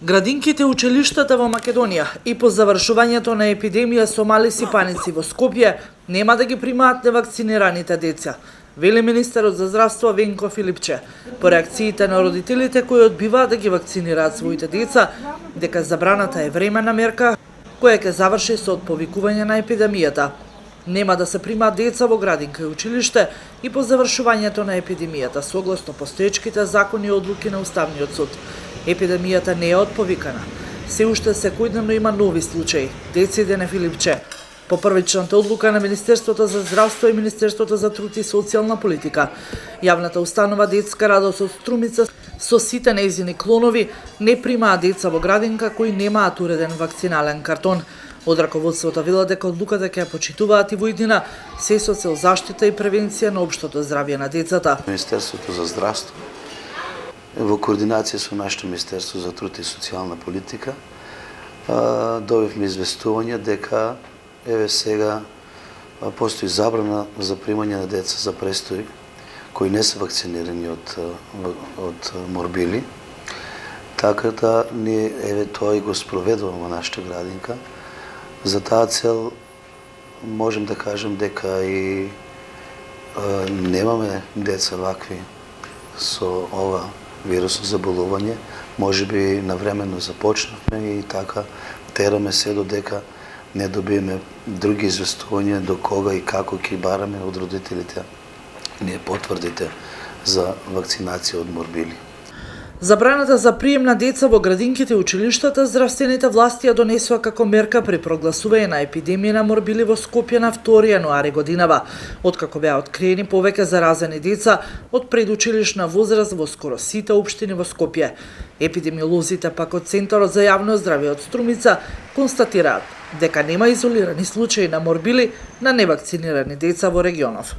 Градинките и училиштата во Македонија и по завршувањето на епидемија со мали сипаници во Скопје нема да ги примаат невакцинираните деца, вели министерот за здравство Венко Филипче, по реакциите на родителите кои одбиваат да ги вакцинираат своите деца, дека забраната е временна мерка која ќе заврши со отповикување на епидемијата. Нема да се примаат деца во градинка и училиште и по завршувањето на епидемијата, согласно постоечките закони и одлуки на Уставниот суд. Епидемијата не е отповикана. Се уште секојдневно има нови случаи, дециде на Филипче. По првичната одлука на Министерството за здравство и Министерството за труд и социјална политика, јавната установа Детска радост од Струмица со сите нејзини клонови не примаат деца во градинка кои немаат уреден вакцинален картон. Од раководството велат дека одлуката ќе ја почитуваат и во иднина, се со цел заштита и превенција на општото здравје на децата. Министерството за здравство во координација со нашето Министерство за труд и социјална политика добивме известување дека сега постои забрана за примање на деца за престој кои не се вакцинирани од морбили. Така да ние тоа и го спроведуваме во нашата градинка. За таа цел можем да кажем дека и немаме деца вакви со ова вирусно заболување. Може би навремено започнавме и така тераме се додека не добиеме други известувања до кога и како ќе бараме од родителите ние потврдите за вакцинација од морбили. Забраната за прием на деца во градинките и училиштата здравствените власти ја донесоа како мерка при прогласување на епидемија на морбили во Скопје на 2 јануари годинава, откако беа откриени повеќе заразени деца од предучилишна возраст во скоро сите општини во Скопје. Епидемиолозите пак од Центарот за јавно здравје од Струмица констатираат дека нема изолирани случаи на морбили на невакцинирани деца во регионов.